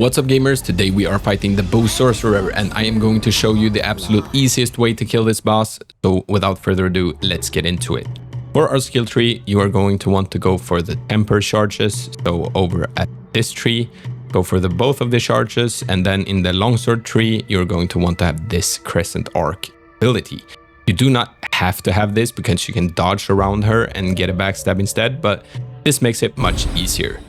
What's up gamers, today we are fighting the Bo Sorcerer and I am going to show you the absolute easiest way to kill this boss, so without further ado, let's get into it. For our skill tree, you are going to want to go for the temper charges, so over at this tree, go for both of the charges, and then in the longsword tree, you're going to want to have this crescent arc ability. You do not have to have this because you can dodge around her and get a backstab instead, but this makes it much easier.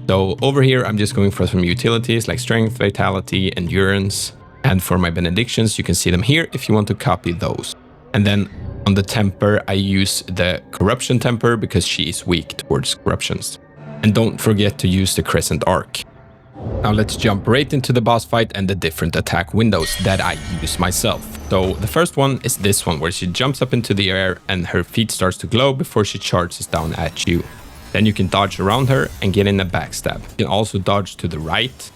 So over here, I'm just going for some utilities like strength, vitality, endurance. And for my benedictions, you can see them here if you want to copy those. And then on the temper, I use the corruption temper because she is weak towards corruptions. And don't forget to use the crescent arc. Now let's jump right into the boss fight and the different attack windows that I use myself. So the first one is this one where she jumps up into the air and her feet starts to glow before she charges down at you. Then you can dodge around her and get in a backstab. You can also dodge to the right,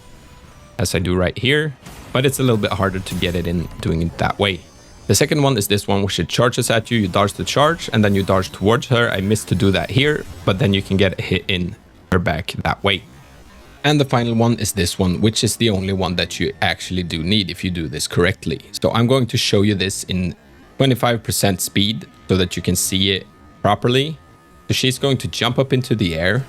as I do right here, but it's a little bit harder to get it in doing it that way. The second one is this one where she charges at you, you dodge the charge, and then you dodge towards her. I missed to do that here, but then you can get a hit in her back that way. And the final one is this one, which is the only one that you actually do need if you do this correctly. So I'm going to show you this in 25% speed so that you can see it properly. So she's going to jump up into the air,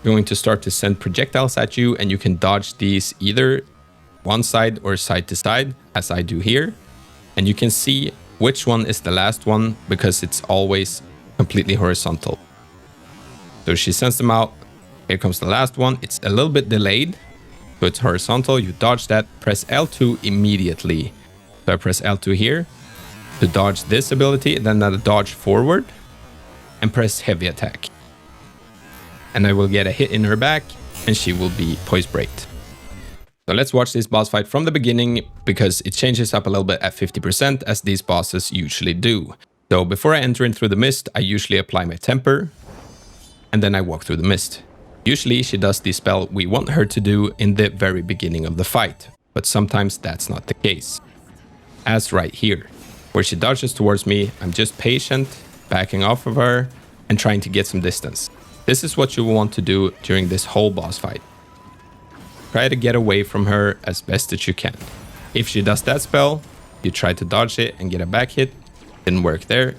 going to start to send projectiles at you, and you can dodge these either one side or side to side, as I do here. And you can see which one is the last one because it's always completely horizontal. So she sends them out. Here comes the last one. It's a little bit delayed, so it's horizontal. You dodge that, press L2 immediately. So I press L2 here to dodge this ability, then another dodge forward. And press heavy attack. And I will get a hit in her back and she will be poise breaked. So let's watch this boss fight from the beginning because it changes up a little bit at 50% as these bosses usually do. So before I enter in through the mist, I usually apply my temper and then I walk through the mist. Usually she does the spell we want her to do in the very beginning of the fight, but sometimes that's not the case. As right here, where she dodges towards me, I'm just patient, backing off of her and trying to get some distance. This is what you will want to do during this whole boss fight. Try to get away from her as best as you can. If she does that spell, you try to dodge it and get a back hit. Didn't work there.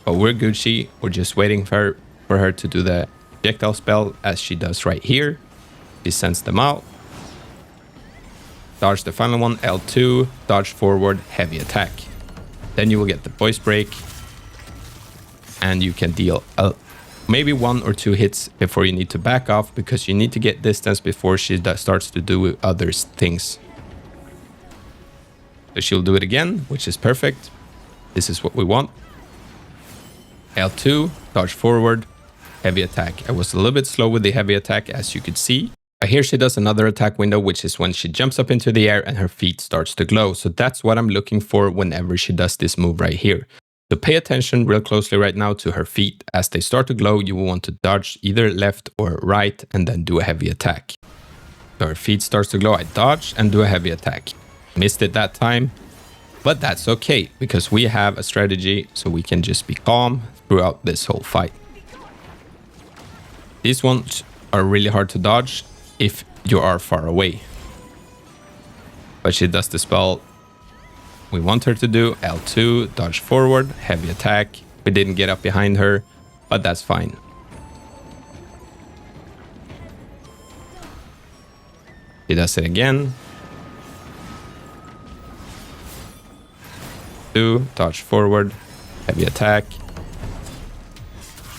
But we're Gucci. We're just waiting for her to do the projectile spell as she does right here. She sends them out. Dodge the final one, L2, dodge forward, heavy attack. Then you will get the voice break. And you can deal maybe 1 or 2 hits before you need to back off because you need to get distance before she starts to do other things. So she'll do it again, which is perfect. This is what we want. L2, dodge forward, heavy attack. I was a little bit slow with the heavy attack, as you could see. Here she does another attack window, which is when she jumps up into the air and her feet starts to glow. So that's what I'm looking for whenever she does this move right here. So pay attention real closely right now to her feet. As they start to glow, you will want to dodge either left or right and then do a heavy attack. So her feet starts to glow, I dodge and do a heavy attack. Missed it that time, but that's okay because we have a strategy so we can just be calm throughout this whole fight. These ones are really hard to dodge if you are far away. But she does the spell we want her to do, L2, dodge forward, heavy attack. We didn't get up behind her, but that's fine. She does it again. 2, dodge forward, heavy attack,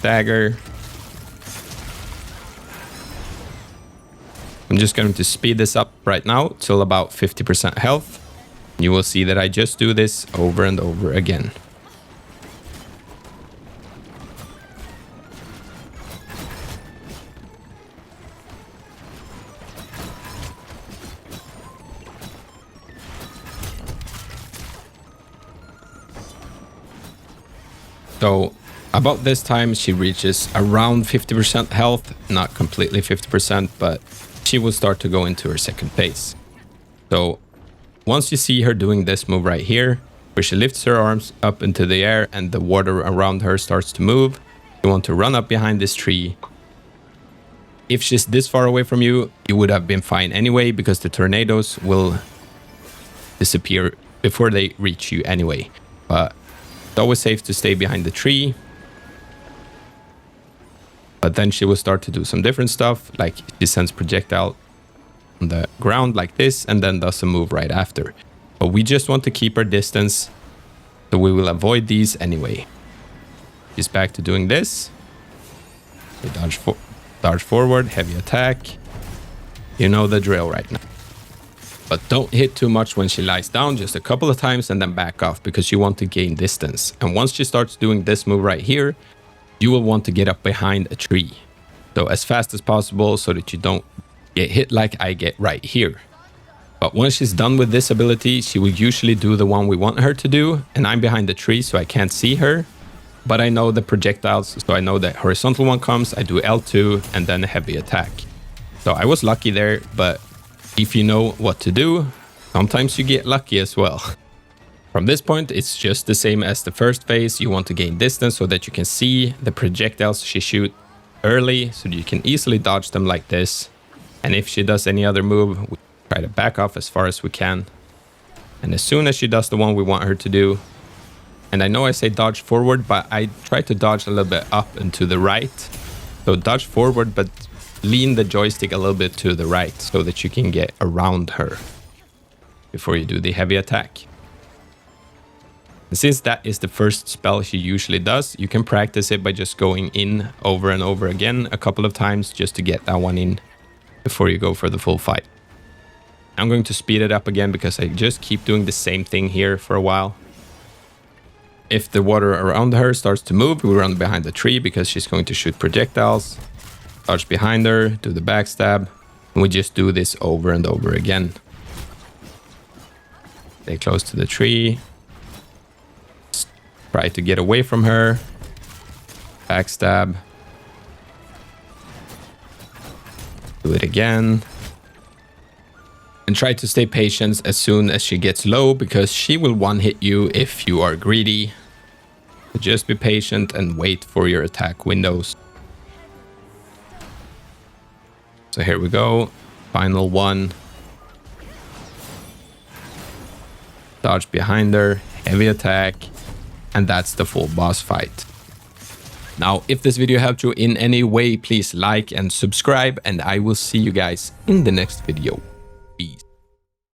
dagger. I'm just going to speed this up right now till about 50% health. You will see that I just do this over and over again. So about this time she reaches around 50% health, not completely 50%, but she will start to go into her second phase. So once you see her doing this move right here, where she lifts her arms up into the air and the water around her starts to move, you want to run up behind this tree If she's this far away from you, you would have been fine anyway, because the tornadoes will disappear before they reach you anyway. But it's always safe to stay behind the tree. But then she will start to do some different stuff, like she sends projectile on the ground like this, and then does a move right after. But we just want to keep our distance, so we will avoid these anyway. She's back to doing this. We dodge forward, heavy attack. You know the drill right now. But don't hit too much when she lies down, just a couple of times and then back off, because you want to gain distance. And once she starts doing this move right here, you will want to get up behind a tree. So as fast as possible, so that you don't get hit like I get right here. But once she's done with this ability, she will usually do the one we want her to do. And I'm behind the tree, so I can't see her. But I know the projectiles, so I know that horizontal one comes, I do L2 and then a heavy attack. So I was lucky there, but if you know what to do, sometimes you get lucky as well. From this point, it's just the same as the first phase. You want to gain distance so that you can see the projectiles she shoots early, so that you can easily dodge them like this. And if she does any other move, we try to back off as far as we can. And as soon as she does the one we want her to do, and I know I say dodge forward, but I try to dodge a little bit up and to the right. So dodge forward, but lean the joystick a little bit to the right so that you can get around her before you do the heavy attack. And since that is the first spell she usually does, you can practice it by just going in over and over again a couple of times just to get that one in before you go for the full fight. I'm going to speed it up again because I just keep doing the same thing here for a while. If the water around her starts to move, we run behind the tree because she's going to shoot projectiles. Dodge behind her, do the backstab, and we just do this over and over again. Stay close to the tree. Try to get away from her. Backstab. Do it again. And try to stay patient as soon as she gets low, because she will one-hit you if you are greedy. So just be patient and wait for your attack windows. So here we go. Final one. Dodge behind her. Heavy attack. And that's the full boss fight. Now, if this video helped you in any way, please like and subscribe. And I will see you guys in the next video.